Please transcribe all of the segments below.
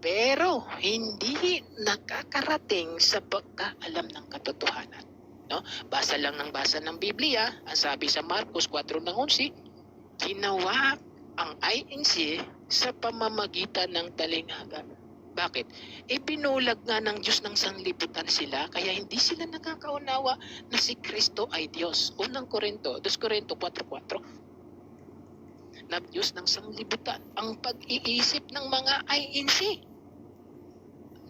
pero hindi nakakarating sa pagkaalam ng katotohanan. No? Basa lang ng basa ng Biblia, ang sabi sa Marcos 4:11, ginawa ang INC sa pamamagitan ng talinghaga. Bakit? Binulag nga ng Diyos ng sanglibutan sila, kaya hindi sila nakakaunawa na si Kristo ay Diyos. 2 Korinto 4:4, na Diyos ng sanglibutan ang pag-iisip ng mga INC.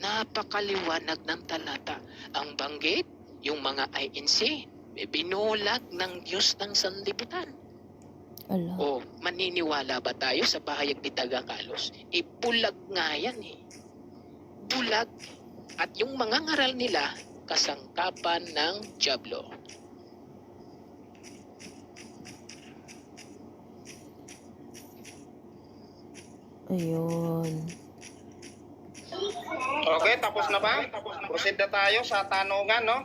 Napakaliwanag ng talata. Ang banggit, yung mga INC, binulag ng Diyos ng sanlibutan. O, maniniwala ba tayo sa pahayag ni Taga Carlos? Bulag nga yan eh. Bulag. At yung mga ngaral nila, kasangkapan ng dyablo. Ayun. Okay, tapos na ba? Proceed na tayo sa tanungan, no?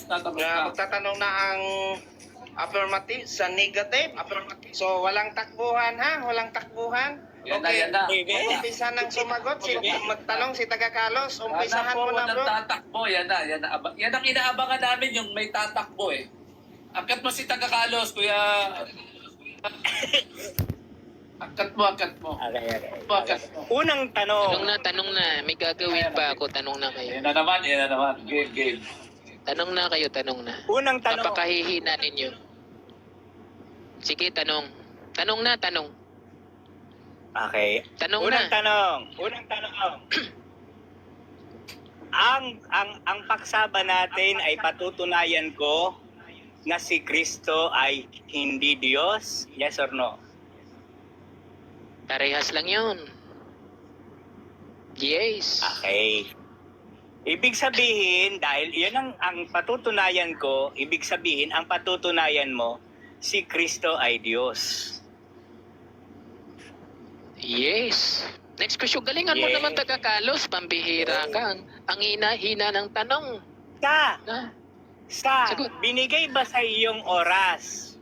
Magtatanong na ang affirmative sa negative. So, walang takbuhan, ha? Walang takbuhan. Okay, umpisa nang sumagot. Magtanong si Taga Carlos. Umpisahan mo na, bro. Tatakbo, yan na. Yan ang inaabangan namin, yung may tatakbo eh. Angkat mo si Taga Carlos, kuya. Angkat mo. Angkat mo. Unang tanong. Tanong na. May gagawin pa ako. Tanong na kayo. Yan na naman. Game. Tanong na kayo, tanong na. Unang tanong. Napakahihina ninyo. Sige, tanong. Tanong na. Okay. Tanong Unang na. tanong. ang paksaba natin ay patutunayan ko na si Kristo ay hindi Diyos. Yes or no? Parehas lang yun. Yes. Okay. Ibig sabihin, dahil yan ang patutunayan ko, ibig sabihin, ang patutunayan mo, si Kristo ay Diyos. Yes. Next question. Galingan mo Yes. naman, Taga Carlos. Pambihira ka. Ang hina-hina ng tanong. Sagot. Binigay ba sa iyong oras?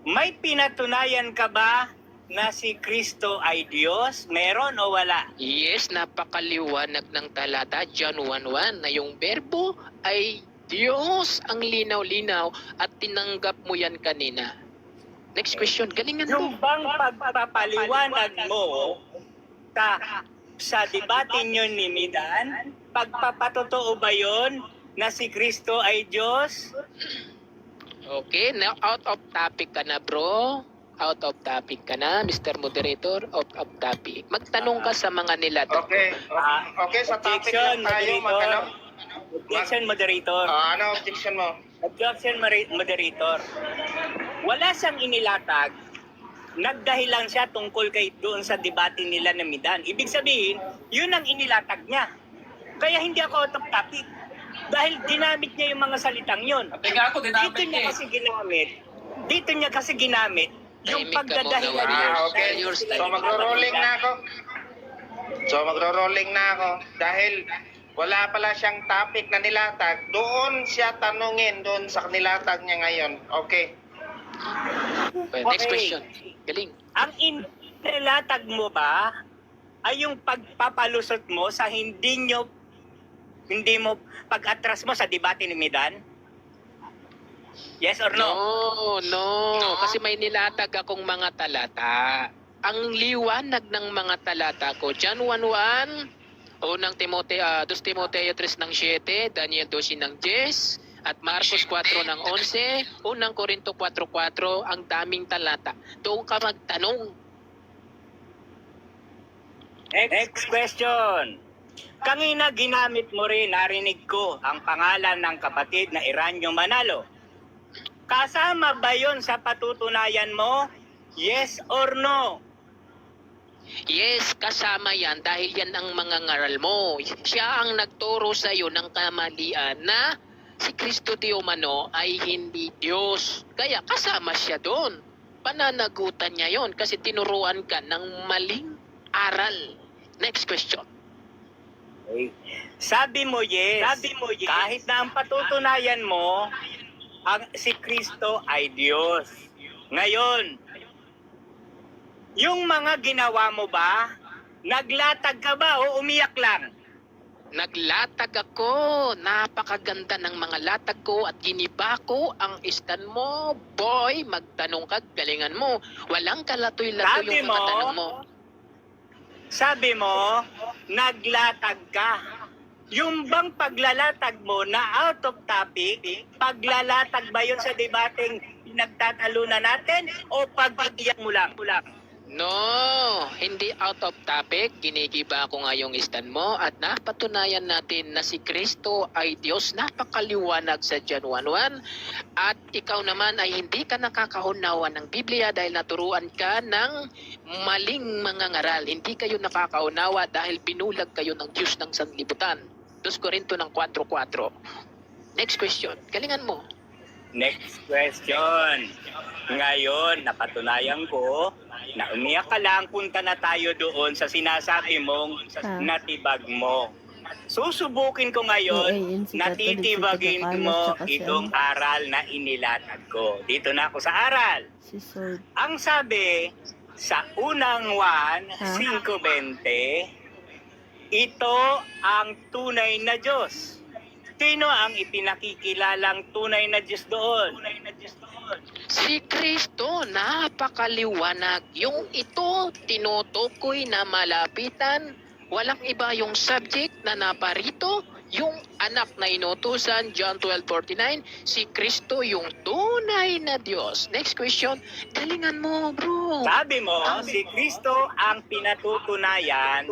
May pinatunayan ka ba na si Kristo ay Diyos? Meron o wala? Yes, napakaliwanag ng talata. John 1:1 na yung berbo ay Diyos. Ang linaw-linaw at tinanggap mo yan kanina. Next question. Galingan mo. Yung bang pagpapaliwanag mo sa debate nyo ni Midan, pagpapatotoo ba yun na si Kristo ay Diyos? Okay, now out of topic ka na, bro. Out of topic ka na, Mr. Moderator. Out of topic. Magtanong ka sa mga nilatag. Okay, sa topic lang tayo. Objection, moderator. Ano objection mo? Objection, moderator. Wala siyang inilatag. Nagdahilan siya tungkol kay doon sa debate nila na Midan. Ibig sabihin, yun ang inilatag niya. Kaya hindi ako out of topic. Dahil dinamit niya yung mga salitang yun. Teka ako, dinamit Dito niya kasi ginamit yung Tahimik ka pagdadahilan muna, niya. okay. So magro-rolling na ako. Dahil wala pala siyang topic na nilatag, doon siya tanungin doon sa nilatag niya ngayon. Okay. Okay, next question. Galing. Ang inilatag mo ba ay yung pagpapalusot mo sa hindi mo pag-atras mo sa debate ni Midan? Yes or no? No. Kasi may nilatag akong mga talata. Ang liwanag ng mga talata ko, John 1:1, Unang Timoteo 2 Timoteo 3:7, Daniel 12:10, at Marcos 4:11, Unang Korinto 4:4, ang daming talata. Doon ka magtanong. Next question. Kanina ginamit mo rin, narinig ko, ang pangalan ng kapatid na Eranio Manalo. Kasama ba yon sa patutunayan mo? Yes or no? Yes, kasama yan dahil yan ang mga ngaral mo. Siya ang nagturo sa iyo ng kamalian na si Kristo di umano ay hindi Diyos. Kaya kasama siya doon. Pananagutan niya yon kasi tinuruan ka ng maling aral. Next question. Okay. Sabi mo yes. Kahit na ang patutunayan mo, si Kristo ay Diyos. Ngayon, yung mga ginawa mo ba Naglatag ka ba o umiyak lang? Naglatag ako. Napakaganda ng mga latag ko at giniba ko ang istan mo. Boy, magtanong ka, galingan mo. Walang kalatoy-latoy Sabi yung mga mo, tanong mo. Sabi mo, naglatag ka. Yung bang paglalatag mo na out of topic, paglalatag ba yun sa debating pinagtatalunan natin o pag-iyak mo lang? No, hindi out of topic. Ginigiba ko nga yung istan mo at napatunayan natin na si Kristo ay Diyos. Napakaliwanag sa John 1:1. At ikaw naman ay hindi ka nakakaunawa ng Biblia dahil naturuan ka ng maling mga ngaral. Hindi kayo nakakaunawa dahil binulag kayo ng Diyos ng sanlibutan. 2 Korinto ng 4:4. Next question. Galingan mo. Next question. Ngayon, napatunayan ko na umiyak ka lang, punta na tayo doon sa sinasabi mong natibag mo. Susubukin ko ngayon, natitibagin mo itong aral na inilatag ko. Dito na ako sa aral. Si Sword. Ang sabi sa unang 1:5:20, ito ang tunay na Diyos. Sino ang ipinakikilalang tunay na Diyos doon? Si Kristo, napakaliwanag. Yung ito, tinutukoy na malapitan. Walang iba yung subject na naparito. Yung anak na inutusan, John 12:49. Si Kristo, yung tunay na Diyos. Next question. Galingan mo, bro. Sabi mo, si Kristo ang pinatutunayan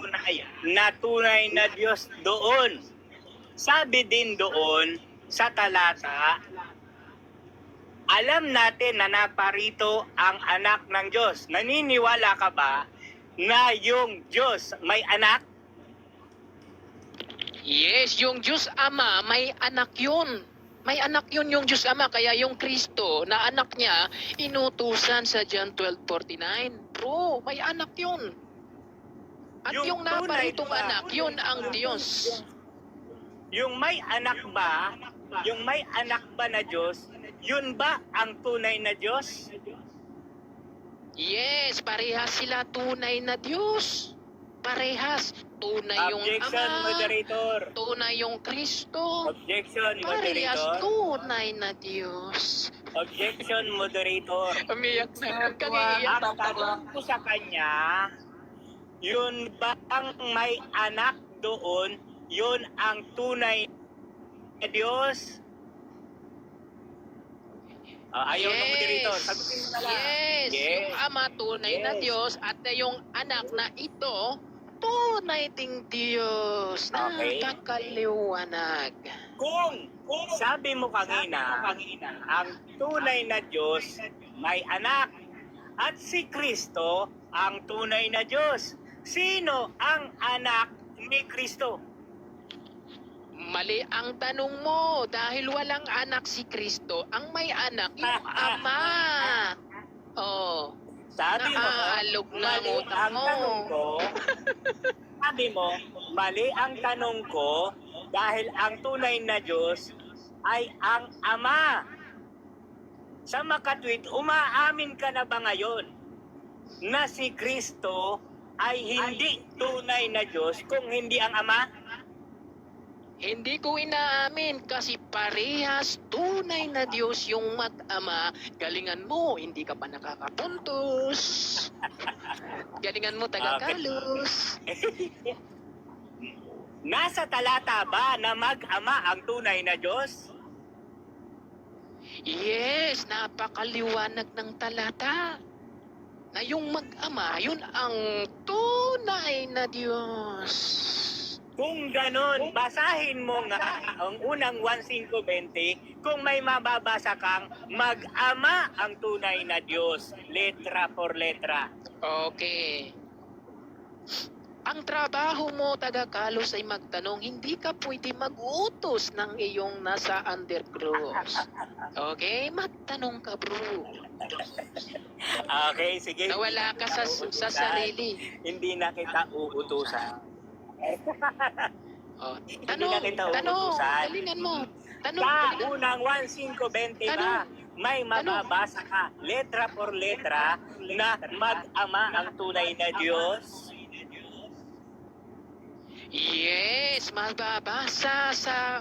na tunay na Diyos doon. Sabi din doon sa talata, alam natin na naparito ang anak ng Diyos. Naniniwala ka ba na yung Diyos may anak? Yes, yung Diyos Ama, may anak yun. May anak yun yung Diyos Ama. Kaya yung Kristo na anak niya, inutusan sa John 12:49. Bro, may anak yun. At yung naparitong anak, yun ang Diyos. Yung may anak ba, na Diyos, yun ba ang tunay na Diyos? Yes, parehas sila tunay na Diyos. Parehas. Tunay yung Objection, Ama. moderator. Tunay yung Kristo. Objection, Parehas moderator. tunay na Diyos. Objection, moderator. Umiyak na. Kag-iiyak Ang tanong ko sa kanya, yun ba ang may anak doon, yun ang tunay na Diyos? Ayaw ng moderator. Sagutin mo na lang. Yes. Yung Ama, tunay na Yes. Diyos. At yung anak na ito, tunay ding Diyos. Okay. Nakakaliwanag. Kung sabi mo kanina, ang tunay na Diyos may anak at si Kristo ang tunay na Diyos. Sino ang anak ni Kristo? Mali ang tanong mo dahil walang anak si Kristo. Ang may anak, yung Ama. Oh. Sabi mo, Naaalog na mali utak ang mo. tanong ko. Sabi mo, mali ang tanong ko dahil ang tunay na Diyos ay ang Ama. Sa makatwid, umaamin ka na ba ngayon na si Kristo ay hindi tunay na Diyos kung hindi ang Ama? Hindi ko inaamin kasi parehas tunay na Diyos yung mag-ama. Galingan mo, hindi ka pa nakakapuntos. Galingan mo, taga-Kalos. Nasa talata ba na mag-ama ang tunay na Diyos? Yes, napakaliwanag ng talata. Na yung mag-ama, yun ang tunay na Diyos. Kung ganon, basahin mo nga ang unang 1:5:20 kung may mababasa kang mag-ama ang tunay na Diyos, letra por letra. Okay. Ang trabaho mo, taga-Kalos, ay magtanong, hindi ka pwede mag-utos ng iyong nasa undercross. Okay? Magtanong ka, bro. Okay, sige. Nawala ka sa sarili. Hindi na kita uutusan. Oh, Hindi tanong, na kita tanong. uutusan. Galingan mo. Tanong, Sa galingan. unang 1:5:20 ba, may mababasa ka letra por letra na mag-ama ang tunay na Diyos? Yes, mababasa sa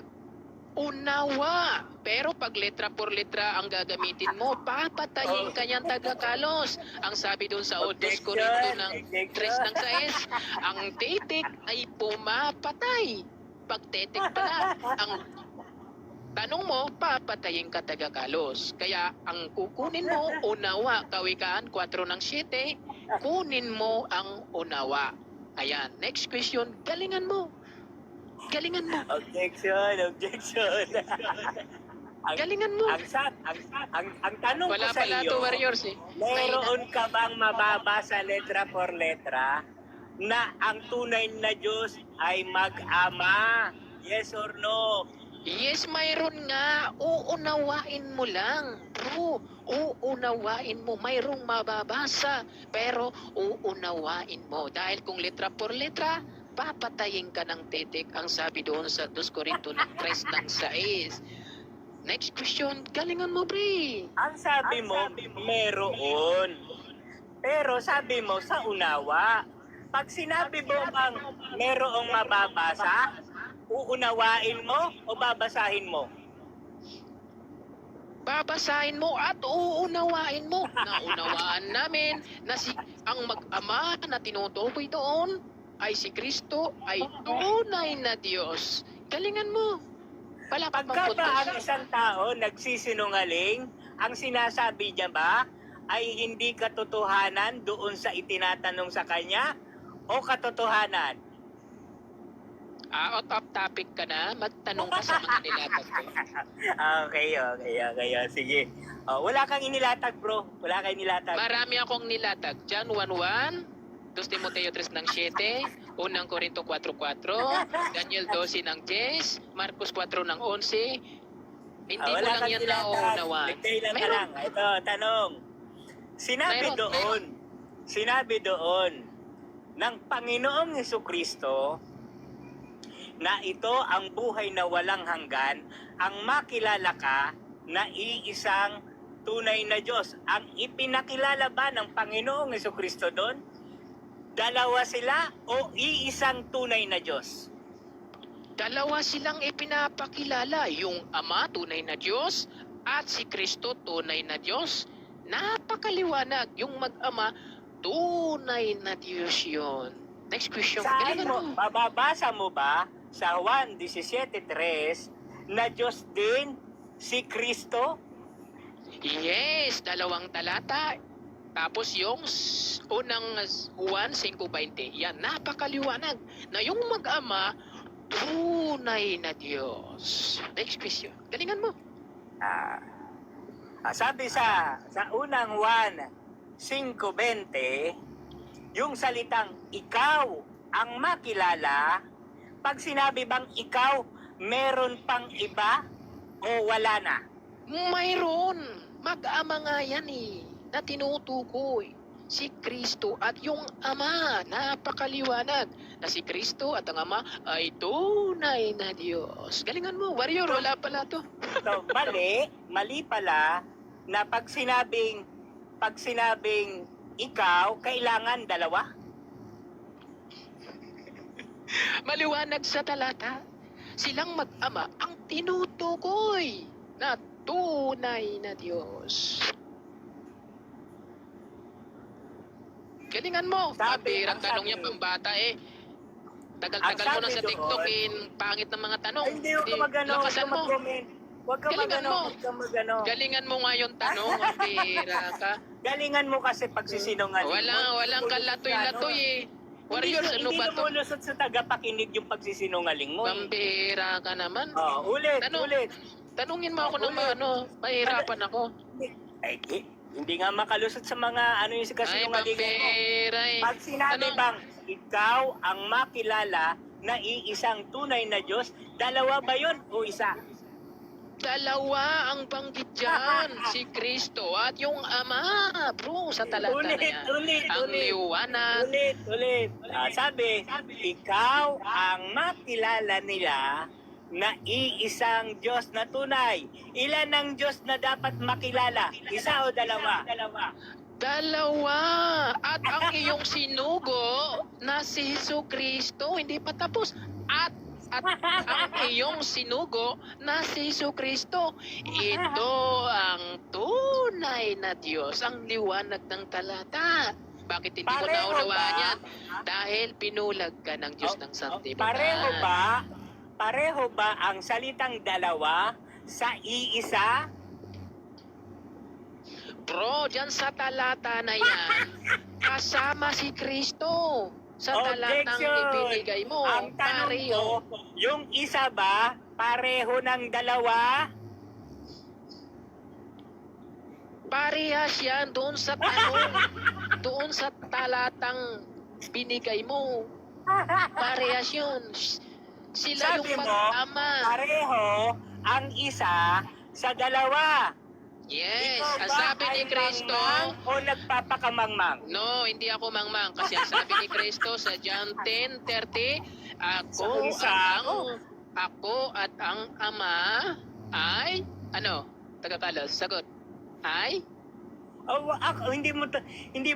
unawa. Pero pag letra por letra ang gagamitin mo, papatayin ka niyang taga-kalos. Ang sabi doon sa 2 Corinto ng 3 ng 6, ang titik ay pumapatay. Pag titik pala, ang tanong mo, papatayin ka taga-kalos. Kaya ang kukunin mo, unawa. Kawikaan 4 ng 7, kunin mo ang unawa. Ayan, next question, galingan mo. Galingan mo. Objection. Galingan mo. Ang tanong Wala ko sa pala iyo, to, Warriors eh. meron ka bang mababasa letra por letra na ang tunay na Diyos ay mag-ama? Yes or no? Yes, mayroon nga. Uunawain mo lang. Bro, uunawain mo. Mayroong mababasa. Pero uunawain mo. Dahil kung letra por letra, papatayin ka ng titik. Ang sabi doon sa 2 Corinto ng 3 ng 6. Next question, galingan mo, pre. Ang sabi mo, meron. Pero sabi mo sa unawa. Pag sinabi mo bang merong mababasa, uunawain mo o babasahin mo? Babasahin mo at uunawain mo. Naunawaan namin na ang mag-ama na tinutukoy doon ay si Kristo ay tunay na Diyos. Galingan mo. Palakad Pagka mang ba ang puntos. isang tao nagsisinungaling, ang sinasabi niya ba ay hindi katotohanan doon sa itinatanong sa kanya o katotohanan? Out of topic ka na, magtanong ka sa mga nilatag ko. Okay. Sige. Wala kang inilatag, bro. Wala kang inilatag. Marami akong nilatag. John 1:1, 2 Timoteo 3 ng 7, 1 Corinto 4:4, Daniel 12 ng 10, Marcos 4 ng 11. Hindi mo Wala lang kang yan inilatag. nauunawaan. Nagday lang ka Meron. lang. Ito, tanong. Sinabi doon ng Panginoong Jesucristo na ito ang buhay na walang hanggan, ang makilala ka na iisang tunay na Diyos. Ang ipinakilala ba ng Panginoong Jesucristo doon? Dalawa sila o iisang tunay na Diyos? Dalawa silang ipinapakilala, yung Ama, tunay na Diyos, at si Kristo, tunay na Diyos. Napakaliwanag, yung mag-ama, tunay na Diyos yun. Next question. Saan Galingan mo, mo. mababasa mo ba sa 1:17:3 na Diyos din si Kristo? Yes, 2 talata. Tapos yung unang 1:5:20. Yan, napakaliwanag na yung mag-ama, tunay na Diyos. Next question. Galingan mo. Sabi sa unang 1:5:20, yung salitang ikaw ang makilala, pag sinabi bang ikaw, meron pang iba o wala na? Mayroon. Mag-ama nga yan eh, na tinutukoy. Si Kristo at yung Ama. Napakaliwanag na si Kristo at ang Ama ay tunay na Diyos. Galingan mo, warrior, wala pala to. So, mali pala na pag sinabing ikaw, kailangan dalawa. Maliwanag sa talata. Silang mag-ama ang tinutukoy na tunay na Diyos. Galingan mo. Pabirang tanong niya, pambata eh. Tagal-tagal mo na sa TikTok pangit ng mga tanong. Ay, hindi ka magano, lakasan mo. Huwag ka Galingan magano, mo. huwag ka magano. Galingan mo nga yung tanong, ang bira ka. Galingan mo kasi pagsisinungaling mo. Walang kalatoy-latoy eh. Warriors, ano ba Hindi to? lumusot sa tagapakinig yung pagsisinungaling mo. Pambira ka naman. Ulit. Tanungin mo ako ng mahirapan ako. Ay, hindi nga makalusot sa mga yung Ay, kasinungalingan mo. pambira eh. Pag sinabi Ano? bang ikaw ang makilala na iisang tunay na Diyos, dalawa ba yun o isa? Dalawa ang banggit dyan. Si Kristo at yung Ama. Bro, sa talata na yan. Ang liwanag. Ulit. Sabi, ikaw ang makilala nila na iisang Diyos na tunay. Ilan ang Diyos na dapat makilala? Isa o dalawa? Dalawa. At ang iyong sinugo na si Jesucristo hindi pa tapos. At ang iyong sinugo na si Jesucristo. Ito ang tunay na Diyos, ang liwanag ng talata. Bakit hindi ko Pareho naunawaan ba? yan? Dahil pinulag ka ng Diyos ng sanlibutan. Pareho ba ang salitang dalawa sa iisa? Bro, dyan sa talata na yan, kasama si Kristo. Sa talatang ibinigay mo, Ang tanong pareho. ko, yung isa ba pareho ng dalawa? Parehas yan doon sa tanong, doon sa talatang binigay mo. Parehas yun. Sila Sabi yung mo, mag-ama. pareho ang isa sa dalawa. Yes, Ikaw ang ba sabi ni ay Kristo, mangmang o nagpapakamangmang? no, hindi ako mangmang. Kasi ang sabi ni Kristo sa John 10:30, ako at ang Ama ay, ano, taga-Talos, sagot, ay, Oh, hindi mo tungkulin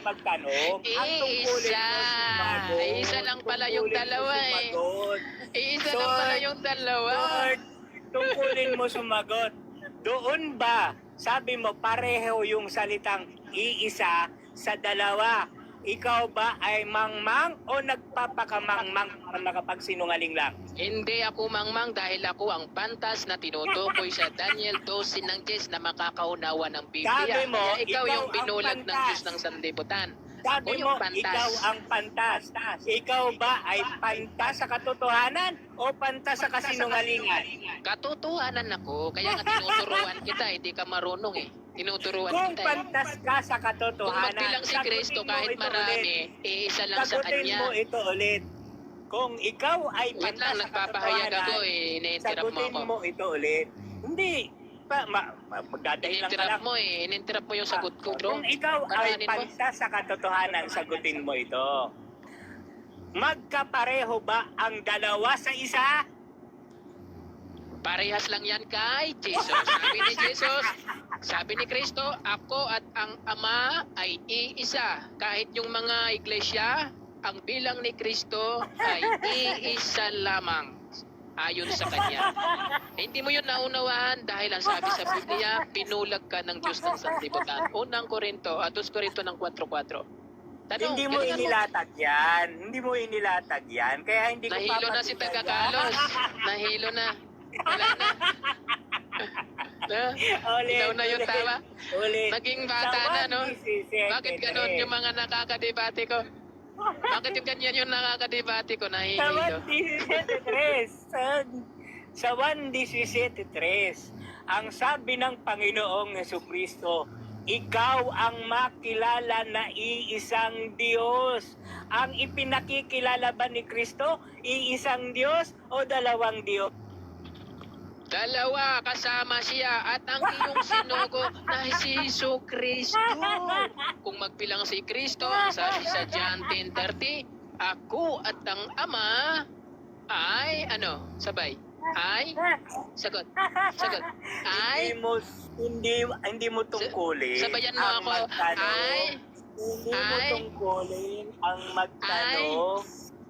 magtanong. Ang tungkulin mo sumagot. Isa lang pala yung Tungkulin mo dalawa sumagot. Isa lang pala yung dalawa. Lord, tungkulin mo sumagot. Doon ba, sabi mo, pareho yung salitang iisa sa dalawa? Ikaw ba ay mangmang o nagpapakamangmang para makapagsinungaling lang? Hindi ako mangmang dahil ako ang pantas na tinutukoy sa Daniel 12 ng Diyos na makakaunawa ng Biblia. Sabi mo, Kaya ikaw yung ikaw ang binulag ng pantas. Diyos ng sanlibutan. Sabi Ako mo, yung pantas. ikaw ang pantas. Ikaw ba ay pantas sa katotohanan o pantas sa kasinungalingan? Katotohanan ako, kaya nga tinuturuan kita, hindi ka marunong eh. Tinuturuan Kung kita eh. pantas ka sa Kung katotohanan, magbilang si Kristo sagutin mo kahit ito marami, ulit. iisa lang sa Sagutin Kanya. mo ito ulit. Kung ikaw ay Wait pantas lang, sa nagpapahayag katotohanan, ako eh. Ine-interrupt mo sagutin ako. mo ito ulit. Hindi. Magdadahilan ka In-interrupt lang. mo eh. In-interrupt mo yung sagot ko, bro. Kung ikaw ay Paranin mo. pantas sa katotohanan, sagutin mo ito. Magkapareho ba ang dalawa sa isa? Parehas lang yan kay Jesus. Sabi ni Jesus, sabi ni Kristo, ako at ang Ama ay iisa. Kahit yung mga iglesia, ang bilang ni Kristo ay iisa lamang. Ayon sa Kanya. Hindi mo yun naunawaan dahil ang sabi sa Biblia, pinulag ka ng Diyos ng sanlibutan. Unang Korinto, 2 Korinto ng 4:4. Tanong, Hindi mo galingan inilatag yan. Hindi mo inilatag yan. Kaya hindi ko Nahilo na si papakinggan Taga-Kalos. Nahilo na. Wala na. Ulit, Ilaw na yung ulit, tawa. Ulit. Naging bata na, no? 1:17. Bakit ganon yung mga nakakadebate ko? Bakit yung ganyan yung nakakadebate ko? Sa Nahihilo. 1:17. Sa 1:17, ang sabi ng Panginoong Jesucristo, ikaw ang makilala na iisang Diyos. Ang ipinakikilala ba ni Kristo, iisang Diyos o dalawang Diyos? Dalawa, kasama siya at ang iyong sinugo na si Jesucristo. Kung magbilang si Kristo, ang sabi sa John 10:30, ako at ang Ama ay, ano, sabay, ay, sagot, ay, Hindi mo tungkulin sabayan mo ang ako, magtanong. ay, Hindi mo ay, tungkulin ang magtanong.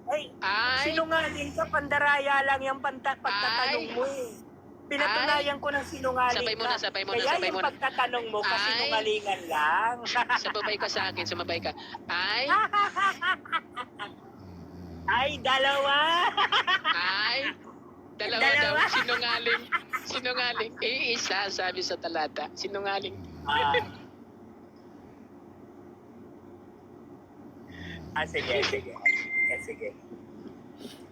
Ay, ay, sinungaling ka, pandaraya lang yung pagtatanong Ay. mo eh. Pinatunayan ko ng sinungaling Sabay mo na, ka. sabay mo na, Kaya sabay yung mo na. pagtatanong mo, Ay. kasinungalingan lang. sumabay ka sa akin, sumabay ka, ay, Ay, dalawa. ay, dalawa daw, sinungaling, iisa, sabi sa talata, sinungaling. Sige.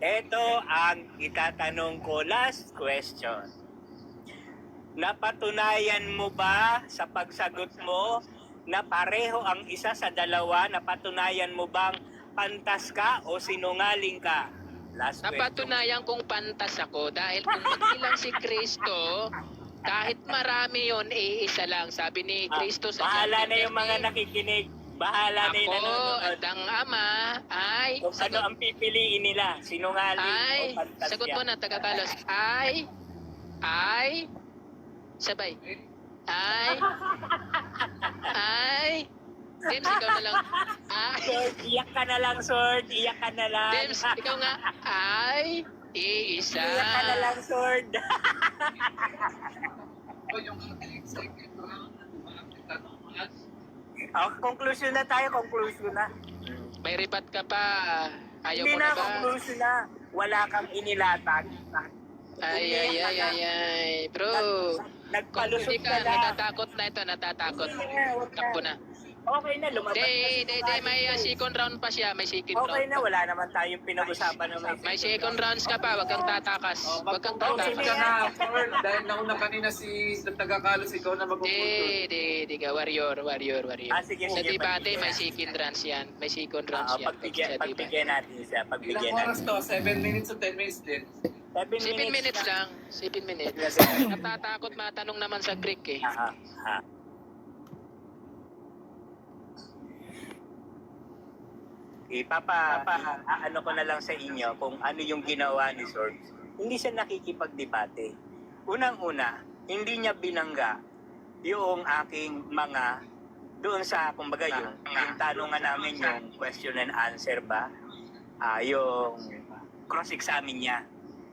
Ito ang itatanong ko, last question. Napatunayan mo ba sa pagsagot mo na pareho ang isa sa dalawa? Napatunayan mo bang pantas ka o sinungaling ka? Last question. Napatunayan kong pantas ako dahil kung magbilang si Kristo, kahit marami yon iisa lang. Sabi ni Kristo sa Bahala John na yung mga 10:30, nakikinig. Bahala na yung ako nanonood. at ang Ama ay, Kung ano ang pipiliin nila, sinungaling ay, o pantas sagot yan. mo na, taga-Talos, ay, sabay, ay, James, ikaw na lang. Sword, iyak ka na lang, Sword. Iyak ka na lang. James, ikaw nga. Ay, iisa. Iyak ka na lang, Sword. O yung ating second round, mga tanungan. Conclusion na tayo, conclusion na. May ribat ka pa. Ayaw Hindi mo na, na ba? conclusion na. Wala kang inilatag. Ay. Bro. Kung Nagpalusot hindi ka ka, na. natatakot na ito, natatakot. Huwag na. Takbo na. Okay na, lumabas na Hindi, may sinungaling ka eh. second round pa siya, may second Okay round na, pa. wala naman tayong pinag-usapan na May second rounds ka pa, wag kang tatakas. Wag kang Mag-conclude ka tatakas. na, Paul. Dahil nauna kanina si taga-Kalos, ikaw na mag-conclude. Di ka, warrior. Sige, Sa sige. debate, may second rounds yan. May second rounds yan. Sa debate. Pagbigyan natin siya, Ilang pagbigyan oras natin. to? 7 minutes o 10 minutes din? 7 7 minutes lang. 7 minutes. Natatakot matanong naman sa Greek eh. Ano ko na lang sa inyo kung ano yung ginawa ni Sword. Hindi siya nakikipagdebate. Unang-una, hindi niya binangga yung aking mga doon sa, kumbaga, yung tanungan namin, yung question and answer ba, yung cross-examine niya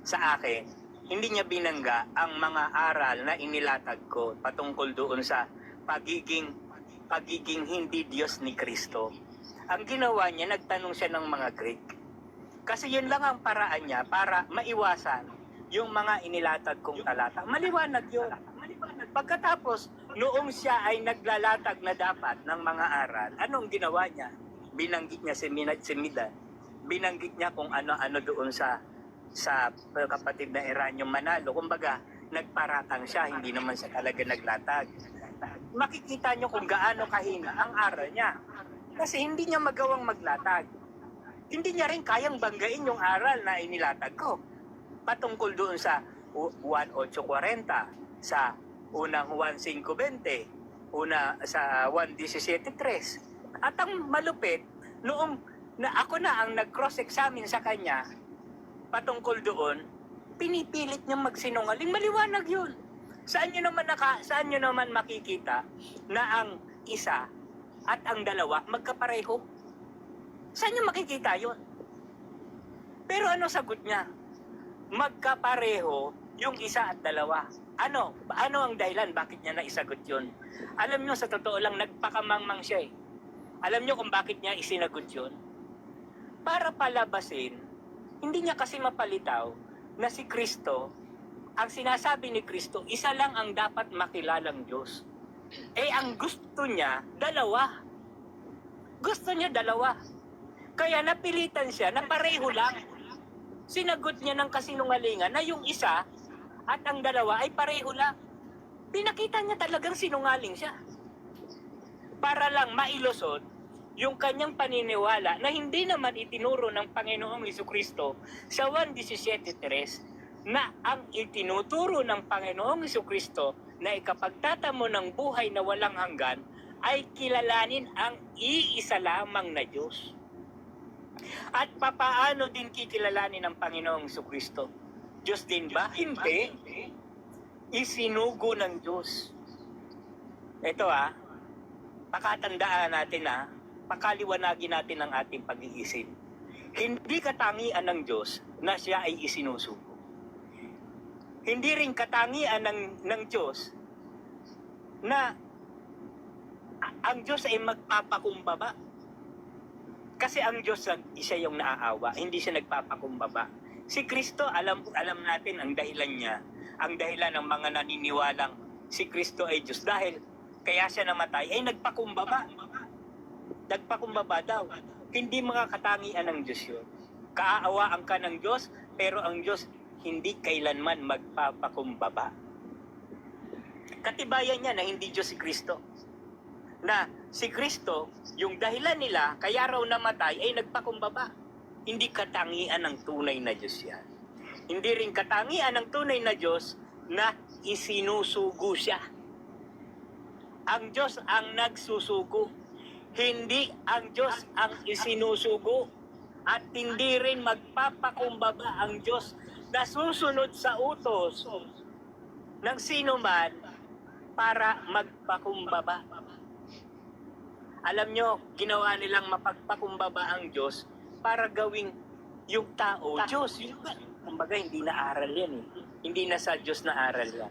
sa akin, hindi niya binangga ang mga aral na inilatag ko patungkol doon sa pagiging hindi Diyos ni Kristo. Ang ginawa niya, nagtanong siya ng mga Greek. Kasi yun lang ang paraan niya para maiwasan yung mga inilatag kong talata. Maliwanag yun. Pagkatapos, noong siya ay naglalatag na dapat ng mga aral, anong ginawa niya? Binanggit niya si Midan. Binanggit niya kung ano-ano doon sa kapatid na Eranyong Manalo. Kumbaga, nagparatang siya, hindi naman siya talaga naglatag. Makikita niyo kung gaano kahina ang aral niya. Kasi hindi niya magawang maglatag. Hindi niya rin kayang banggain yung aral na inilatag ko. Patungkol doon sa 1.840, sa unang 1.520, sa 1.17.3. At ang malupit, noong na ako na ang nag-cross-examine sa kanya, patungkol doon, pinipilit niya magsinungaling. Maliwanag yun. Saan niyo naman makikita na ang isa at ang dalawa magkapareho? Saan niyo makikita yun? Pero ano sagot niya? Magkapareho yung isa at dalawa. Ano ang dahilan? Bakit niya naisagot yun? Alam niyo, sa totoo lang, nagpakamangmang siya eh. Alam niyo kung bakit niya isinagot yun? Para palabasin, hindi niya kasi mapalitaw na si Kristo, ang sinasabi ni Kristo, isa lang ang dapat makilalang Diyos. Ang gusto niya, dalawa. Gusto niya dalawa. Kaya napilitan siya na pareho lang. Sinagot niya ng kasinungalingan na yung isa at ang dalawa ay pareho lang. Pinakita niya talagang sinungaling siya. Para lang mailusot yung kanyang paniniwala na hindi naman itinuro ng Panginoong Jesucristo sa 1.17.3 na ang itinuturo ng Panginoong Jesucristo na ikapagtatamo ng buhay na walang hanggan ay kilalanin ang iisa lamang na Diyos. At papaano din kikilalanin ng Panginoong Jesucristo? Diyos din ba? Hindi. Isinugo ng Diyos. Ito pakatandaan natin pakaliwanagin natin ang ating pag-iisip. Hindi katangian ng Diyos na siya ay isinusugo. Hindi rin katangian ng Diyos na ang Diyos ay magpapakumbaba. Kasi ang Diyos siya yung naaawa, hindi siya nagpapakumbaba. Si Kristo, alam natin ang dahilan niya, ang dahilan ng mga naniniwalang si Kristo ay Diyos. Dahil kaya siya namatay, ay nagpakumbaba. Nagpakumbaba daw. Hindi mga katangian ng Diyos yun. Kaaawaan ka ng Diyos, pero ang Diyos hindi kailanman magpapakumbaba. Katibayan niya na hindi Diyos si Kristo. Na si Kristo, yung dahilan nila, kaya raw namatay, ay nagpakumbaba. Hindi katangian ng tunay na Diyos yan. Hindi rin katangian ng tunay na Diyos na isinusugo siya. Ang Diyos ang nagsusugo. Hindi ang Diyos ang isinusugo. At hindi rin magpapakumbaba ang Diyos na susunod sa utos ng sino man para magpakumbaba. Alam nyo, ginawa nilang mapagpakumbaba ang Diyos para gawing yung tao Diyos. Kumbaga, hindi na aral yan eh. Hindi na sa Diyos na aral yan.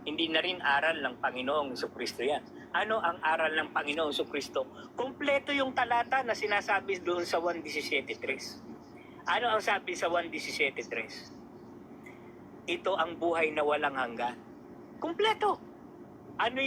Hindi na rin aral ng Panginoong Jesucristo yan. Ano ang aral ng Panginoong Jesucristo? Kompleto yung talata na sinasabi doon sa 1:17:3. Ano ang sabi sa 1:17:3? Ito ang buhay na walang hanggan. Kompleto. Ano